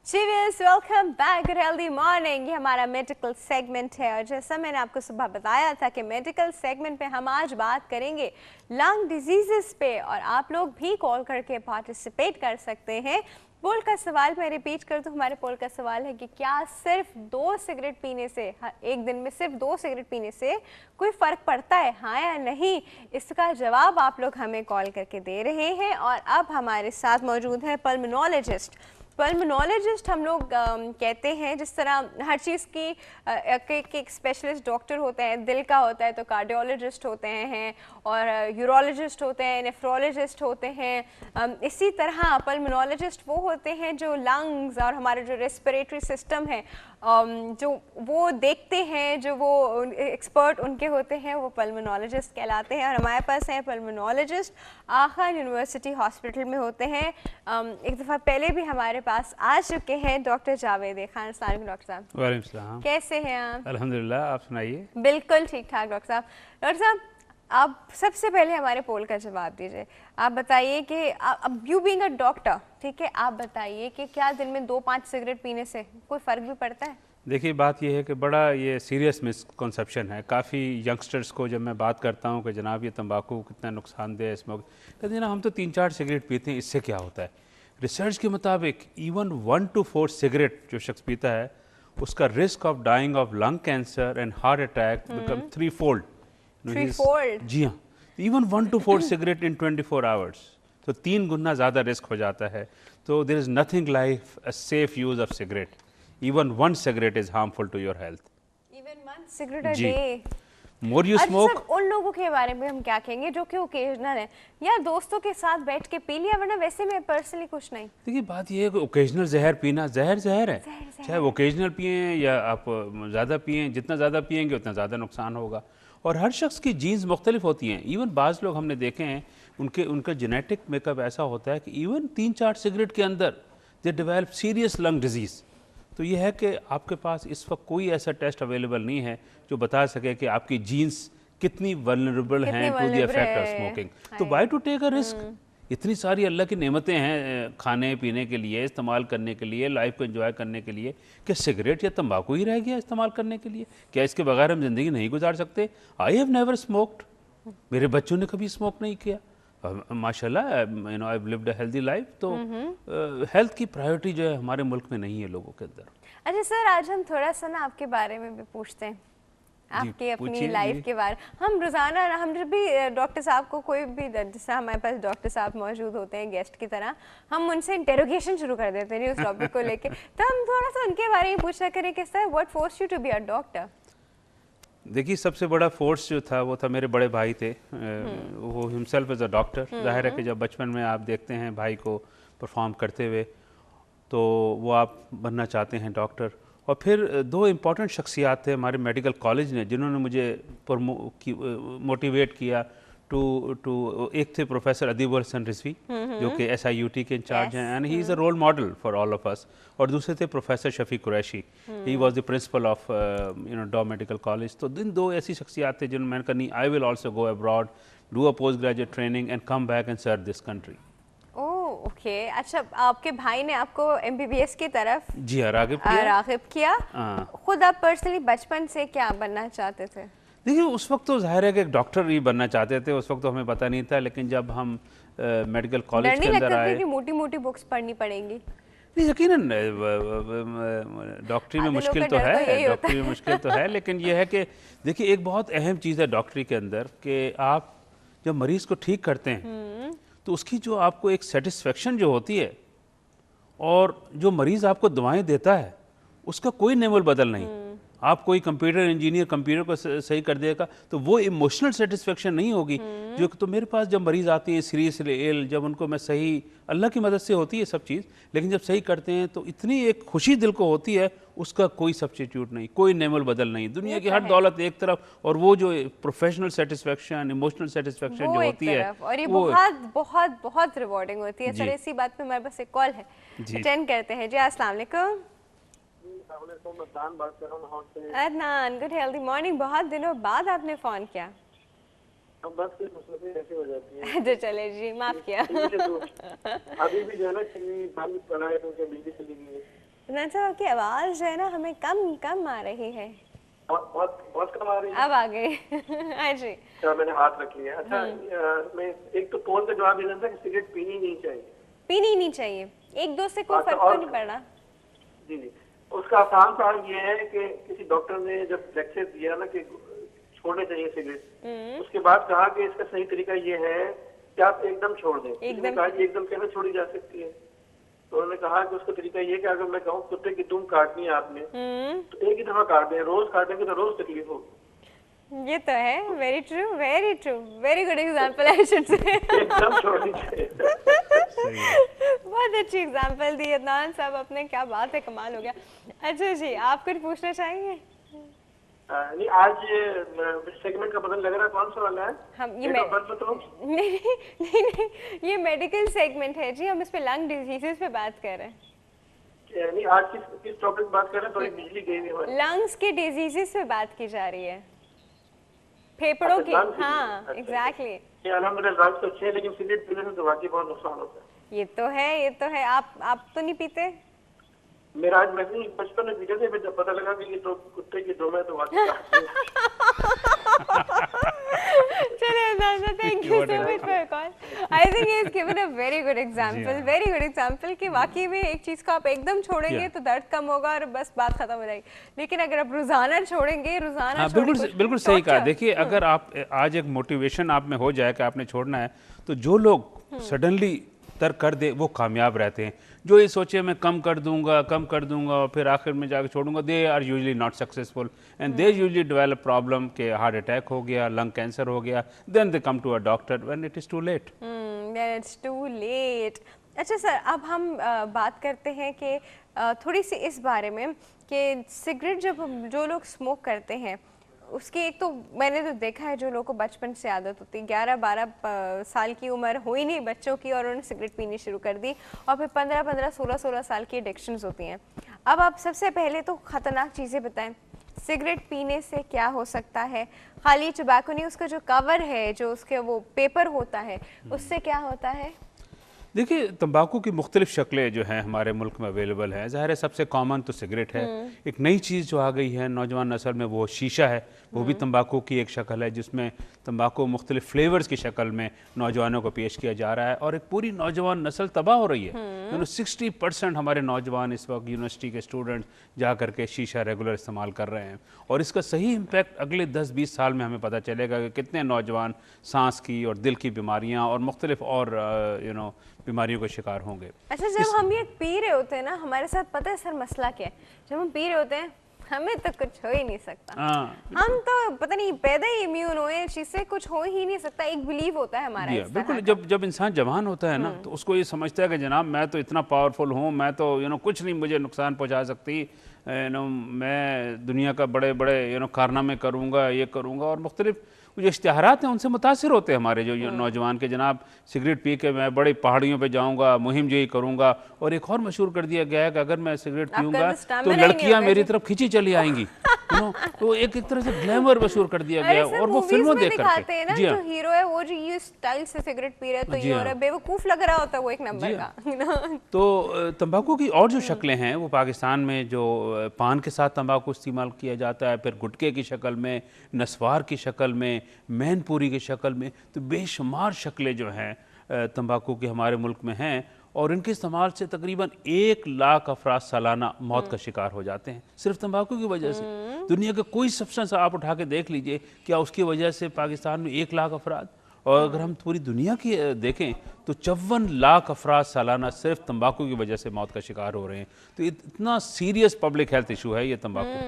चीवियर्स welcome back good healthy morning. ये हमारा medical segment है और जैसा मैंने आपको सुबह बताया था कि मेडिकल सेगमेंट पे हम आज बात करेंगे लंग डिजीजेस पे और आप लोग भी कॉल करके पार्टिसिपेट कर सकते हैं। पोल का सवाल मैं रिपीट कर दूं, हमारे पोल का सवाल है कि क्या सिर्फ 2 सिगरेट पीने से, एक दिन में सिर्फ 2 सिगरेट पीने से कोई फ़र्क पड़ता है, हाँ या नहीं? इसका जवाब आप लोग हमें कॉल करके दे रहे हैं। और अब हमारे साथ मौजूद है पल्मोनोलॉजिस्ट। पल्मोनोलॉजिस्ट हम लोग कहते हैं, जिस तरह हर चीज़ की एक स्पेशलिस्ट डॉक्टर होते हैं, दिल का होता है तो कार्डियोलॉजिस्ट होते हैं और यूरोलॉजिस्ट होते हैं, नेफ्रोलॉजिस्ट होते हैं। इसी तरह पल्मोनोलॉजिस्ट वो होते हैं जो लंग्स और हमारे जो रेस्पिरेटरी सिस्टम है जो वो देखते हैं, जो वो एक्सपर्ट उनके होते हैं, वो पल्मोनोलॉजिस्ट कहलाते हैं। और हमारे पास हैं पल्मोनोलॉजिस्ट आखन यूनिवर्सिटी हॉस्पिटल में होते हैं। एक दफ़ा पहले भी हमारे पास आ चुके हैं डॉक्टर जावेद खान। अस्सलाम डॉक्टर साहब। वालेकुम सलाम। कैसे हैं आप? अल्हम्दुलिल्लाह, आप सुनाइए। बिल्कुल ठीक ठाक डॉक्टर साहब। डॉक्टर साहब, आप सबसे पहले हमारे पोल का जवाब दीजिए। आप बताइए कि अब यू बीइंग अ डॉक्टर, ठीक है, आप बताइए कि क्या दिन में 2-5 सिगरेट पीने से कोई फ़र्क भी पड़ता है? देखिए, बात यह है कि बड़ा ये सीरियस मिसकंसेप्शन है। काफ़ी यंगस्टर्स को जब मैं बात करता हूँ कि जनाब ये तंबाकू कितना नुकसानदेह है, स्मोक, कहते हैं ना हम तो 3-4 सिगरेट पीते हैं, इससे क्या होता है। रिसर्च के मुताबिक इवन 1 to 4 सिगरेट जो शख्स पीता है उसका risk of dying of lung cancer and heart attack become 3-fold। जी हाँ, even 1 to 4 cigarette in 24 hours, तो 3 गुना ज़्यादा रिस्क हो जाता है। तो there is nothing like a safe use of cigarette. Even 1 cigarette is harmful to your health. Even 1 cigarette a जी। day. More you smoke. अच्छा, उन लोगों के बारे में हम क्या कहेंगे जो कि ओकेजनल है, या दोस्तों के साथ बैठ के पी लिया, वरना वैसे में पर्सनली कुछ नहीं। देखिए, बात ये है कि ओकेजनल जहर पीना जहर है। चाहे ओकेजनल पिए या आप ज़्यादा पिए, जितना ज़्यादा पिएंगे उतना ज़्यादा नुकसान होगा। और हर शख्स की जीन्स मुख्तलिफ होती हैं। इवन बाज़ लोग हमने देखे हैं उनका जेनेटिक मेकअप ऐसा होता है कि इवन 3-4 सिगरेट के अंदर they develop serious lung disease. तो ये है कि आपके पास इस वक्त कोई ऐसा टेस्ट अवेलेबल नहीं है जो बता सके कि आपकी जीन्स कितनी वल्नरेबल हैं to the effect of smoking. तो why to take a risk? इतनी सारी अल्लाह की नेमतें हैं खाने पीने के लिए, इस्तेमाल करने के लिए, लाइफ को एंजॉय करने के लिए, कि सिगरेट या तंबाकू ही रह गया इस्तेमाल करने के लिए? क्या इसके बगैर हम ज़िंदगी नहीं गुजार सकते? आई हैव नेवर स्मोक्ड, मेरे बच्चों ने कभी स्मोक नहीं किया, माशाल्लाह, you know I have lived a healthy life. तो हेल्थ की प्रायोरिटी जो है हमारे मुल्क में नहीं है लोगों के अंदर। अच्छा सर, आज हम थोड़ा सा ना आपके बारे में भी पूछते हैं, आपकी अपनी लाइफ के बारे। हम रोज़ाना हम जब भी डॉक्टर साहब को कोई भी, जैसे हमारे पास डॉक्टर साहब मौजूद होते हैं गेस्ट की तरह, हम उनसे इंटेरोगेशन शुरू कर देते हैं उस टॉपिक को लेके। तो हम थोड़ा सा उनके बारे में पूछा करें कि sir what force you to be a doctor? देखिए, सबसे बड़ा फोर्स जो था वो था मेरे बड़े भाई थे। वो हिमसेल्फ एज अ डॉक्टर। जाहिर है कि जब बचपन में आप देखते हैं भाई को परफॉर्म करते हुए तो वो आप बनना चाहते हैं डॉक्टर। और फिर 2 इम्पॉर्टेंट शख्सियात थे हमारे मेडिकल कॉलेज ने जिन्होंने मुझे मोटिवेट किया टू एक थे प्रोफेसर अदीब हसन रिजवी जो कि SIUT के इंचार्ज हैं, and he is a role model for all of us. और दूसरे थे professor Shafi Qureshi, he was the principal of Dow medical college. तो दिन 2 ऐसी शख्सियात थे जिन्होंने मैंने कहा नहीं, I will also go abroad, do a post graduate training and come back and serve this country. Okay, अच्छा, आपके भाई ने आपको MBBS की तरफ जी हाँ रागिब किया। खुद आप पर्सनली बचपन से क्या बनना चाहते थे? देखिए, उस वक्त तो जाहिर है कि एक डॉक्टर ही बनना चाहते थे, उस वक्त तो हमें पता नहीं था। लेकिन जब हम मेडिकल कॉलेज के अंदर आए, मोटी मोटी बुक्स पढ़नी पड़ेंगी। नहीं, यकीनन डॉक्टरी में मुश्किल तो है, डॉक्टरी में मुश्किल तो है, लेकिन यह है कि देखिए एक बहुत अहम चीज़ है डॉक्टरी के अंदर कि आप जब मरीज़ को ठीक करते हैं तो उसकी जो आपको एक सेटिस्फेक्शन जो होती है, और जो मरीज़ आपको दवाएं देता है उसका कोई नेवल बदल नहीं। आप कोई कंप्यूटर इंजीनियर कंप्यूटर को सही कर देगा तो वो इमोशनल सेटिस्फेक्शन नहीं होगी जो। तो मेरे पास जब मरीज़ आते हैं सीरियसली इल, जब उनको मैं सही, अल्लाह की मदद से होती है सब चीज़, लेकिन जब सही करते हैं तो इतनी एक खुशी दिल को होती है, उसका कोई सब्स्टिट्यूट नहीं, कोई नेमल बदल नहीं। दुनिया की हर दौलत एक तरफ, और वो जो प्रोफेशनल सेटिस्फेक्शन, इमोशनल सेटिस्फेक्शन जो होती है, और ये बहुत बहुत बहुत रिवॉर्डिंग होती है। सर, इसी बात पे हमारे पास एक कॉल है, अटेंड करते हैं। जी अस्सलाम वालेकुम। Adnan, good healthy morning. बहुत दिनों बाद आपने फोन किया। बस ऐसी हो जाती है। अच्छा चले जी, माफ किया। अभी भी जो है ना, पढ़ाई तो बिजली चली गई। इमरान साहब आपकी आवाज़ जो है ना हमें कम कम आ रही है। बहुत बहुत बहुत कम आ रही है। अब आ गई। हाँ जी। अच्छा, मैंने हाथ रख लिया। अच्छा, मैं एक तो पोल का जवाब देना था कि सिगरेट पीनी नहीं चाहिए। पीनी ही नहीं चाहिए, एक दो से कोई अच्छा, फर्क तो नहीं पड़ रहा। जी जी, उसका आसान सा ये है कि किसी डॉक्टर ने जब लेक्चर दिया ना कि छोड़ने चाहिए सिगरेट, उसके बाद कहा कि इसका सही तरीका ये है कि आप एकदम छोड़ दें। एकदम। कहा कि एकदम कैसे छोड़ी जा सकती है, तो उन्होंने कहा कि उसका तरीका ये कि अगर मैं कहूँ कुत्ते की दुम काटनी है आपने, तो एक ही दफा काट दें, रोज काटेंगे तो रोज तकलीफ होगी। ये तो है, very true, very true, very good example I should say. एकदम छोड़नी चाहिए। बहुत अच्छी एग्जांपल दी अदनान साहब आपने, क्या बात है, कमाल हो गया। अच्छा जी, आप कुछ पूछना चाहेंगे? नहीं, आज सेगमेंट का बदल लग रहा है, कौन सा वाला है? हम ये नहीं, नहीं, ये मेडिकल सेगमेंट है जी, हम इस पे लंग डिजीजेस पे बात कर रहे हैं। नहीं, आज किस टॉपिक बात कर रहे हैं? थोड़ी बिजली गई हुई है। लंग्स के डिजीजेस पे बात की जा रही है, फेफड़ों की। हाँ, एग्जैक्टली। अल्हम्दुलिल्लाह लंग्स तो अच्छे हैं, लेकिन सिगरेट पीने से तो वाकई बहुत नुकसान होता है। ये तो है, ये तो है। आप तो नहीं पीते? मेरा आज मैसेज बचपन में पीते थे, फिर जब पता लगा कि ये तो कुत्ते की दुम है तो वाकई चलिए, thank you so much for call. I think he is given a very good example, very good example कि वाकई में एक चीज को आप एकदम छोड़ेंगे तो दर्द कम होगा और बस बात खत्म हो जाएगी, लेकिन अगर आप रोजाना छोड़ेंगे, रोजाना हाँ, बिल्कुल सही कहा। देखिए, अगर आप आज एक मोटिवेशन आप में हो जाए कि आपने छोड़ना है, तो जो लोग सडनली तर्क कर दे वो कामयाब रहते हैं। जो ये सोचे मैं कम कर दूंगा और फिर आखिर में जाकर छोड़ूंगा, they are usually not successful and they usually develop problem के हार्ट अटैक हो गया, लंग कैंसर हो गया, then they come to a doctor when it is too late. Then it's too late. अच्छा सर, अब हम बात करते हैं कि थोड़ी सी इस बारे में कि सिगरेट जब जो लोग स्मोक करते हैं उसकी एक तो मैंने तो देखा है जो लोगों को बचपन से आदत होती है, 11-12 साल की उम्र हुई नहीं बच्चों की और उन्होंने सिगरेट पीनी शुरू कर दी, और फिर 15-15, 16-16 साल की एडिक्शंस होती हैं। अब आप सबसे पहले तो ख़तरनाक चीज़ें बताएं, सिगरेट पीने से क्या हो सकता है? खाली टबैको नहीं, उसका जो कवर है, जो उसके वो पेपर होता है, उससे क्या होता है? देखिए, तंबाकू की मुख्तलिफ शक्लें जो हैं हमारे मुल्क में अवेलेबल हैं। ज़ाहिर है सबसे कॉमन तो सिगरेट है। एक नई चीज़ जो आ गई है नौजवान नस्ल में वो शीशा है, वो भी तंबाकू की एक शक्ल है जिसमें तंबाकू मुख्तलिफ फ्लेवर्स की शक्ल में नौजवानों को पेश किया जा रहा है और एक पूरी नौजवान नस्ल तबाह हो रही है। 60% हमारे नौजवान इस वक्त यूनिवर्सिटी के स्टूडेंट जा करके शीशा रेगुलर इस्तेमाल कर रहे हैं और इसका सही इम्पैक्ट अगले 10-20 साल में हमें पता चलेगा कि कितने नौजवान सांस की और दिल की बीमारियाँ और मुख्तलिफ और बीमारियों का शिकार होंगे। अच्छा, जब हम ये पी रहे होते हैं ना, हमारे साथ पता है सर मसला क्या है? जब हम पी रहे होते हैं हमें तो कुछ हो ही नहीं सकता। हम तो पता नहीं पैदा ही इम्यून हुए हैं, चीज से कुछ हो ही नहीं सकता, एक बिलीव होता है हमारा। बिल्कुल, जब इंसान जवान होता है ना तो उसको ये समझता है कि जनाब मैं तो इतना पावरफुल हूँ, मैं तो कुछ नहीं मुझे नुकसान पहुँचा सकती, मैं दुनिया का बड़े बड़े कारनामे करूँगा, ये करूँगा, और मुख्तलिफ जो इश्तिहारात हैं उनसे मुतासिर होते हैं हमारे जो नौजवान के, जनाब सिगरेट पी के मैं बड़ी पहाड़ियों पे जाऊंगा, मुहिम जही करूंगा, और एक और मशहूर कर दिया गया है कि अगर मैं सिगरेट पीऊंगा तो लड़कियां मेरी तरफ खींची चली आएंगी। तो एक तरह से ग्लैमर मशहूर कर दिया गया और वो फिल्मों देख करके जी हाँ, जो हीरो है वो जो ये स्टाइल से सिगरेट पी रहा है तो ये और बेवकूफ लग रहा होता है वो एक नंबर का। तो तंबाकू की और जो शक्लें हैं वो पाकिस्तान में जो पान के साथ तंबाकू इस्तेमाल किया जाता है, फिर गुटके की शक्ल में, नस्वार की शक्ल में, मैनपुरी की शक्ल में, तो बेशुमार शक्लें जो हैं तंबाकू की हमारे मुल्क में हैं और इनके इस्तेमाल से तकरीबन 1 लाख अफराद सालाना मौत का शिकार हो जाते हैं सिर्फ तंबाकू की वजह से। दुनिया का कोई सब्सटेंस आप उठा के देख लीजिए, क्या उसकी वजह से पाकिस्तान में 1 लाख अफराद, और अगर हम पूरी दुनिया की देखें तो 54 लाख अफराद सालाना सिर्फ तंबाकू की वजह से मौत का शिकार हो रहे हैं। तो इतना सीरियस पब्लिक हेल्थ इशू है ये तंबाकू,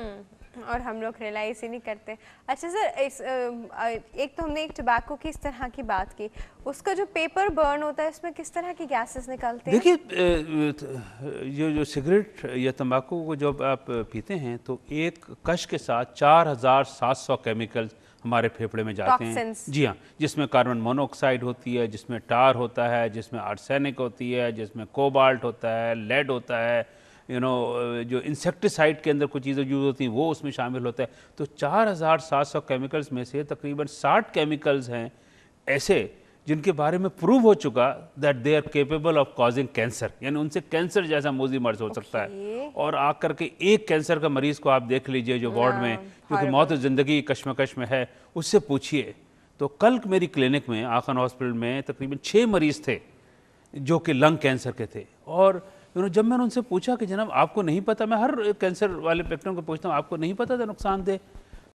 और हम लोग रियलाइज ही नहीं करते। अच्छा सर, एक तो हमने एक टबैको की इस तरह की बात की, उसका जो पेपर बर्न होता है इसमें किस तरह की गैसेस निकलते हैं? देखिए, जो सिगरेट या तंबाकू को जब आप पीते हैं तो एक कश के साथ 4700 केमिकल्स हमारे फेफड़े में जाते हैं। जी हाँ, जिसमें कार्बन मोनोऑक्साइड होती है, जिसमें टार होता है, जिसमें आर्सेनिक होती है, जिसमें कोबाल्ट होता है, लेड होता है, जो इंसेक्टिसाइड के अंदर कुछ चीज़ें यूज़ होती हैं वो उसमें शामिल होता है। तो 4700 केमिकल्स में से तकरीबन 60 केमिकल्स हैं ऐसे जिनके बारे में प्रूव हो चुका that they are capable of causing cancer, यानी उनसे कैंसर जैसा मोजी मर्ज हो सकता है। और आकर के एक कैंसर का मरीज को आप देख लीजिए जो वार्ड में, क्योंकि मौत और जिंदगी कश्मकश में है, उससे पूछिए। तो कल मेरी क्लिनिक में आखन हॉस्पिटल में तकरीबन 6 मरीज थे जो कि लंग कैंसर के थे। और जब मैंने उनसे पूछा कि जनाब आपको नहीं पता, मैं हर कैंसर वाले पेशेंट को पूछता हूँ आपको नहीं पता था नुकसानदेह,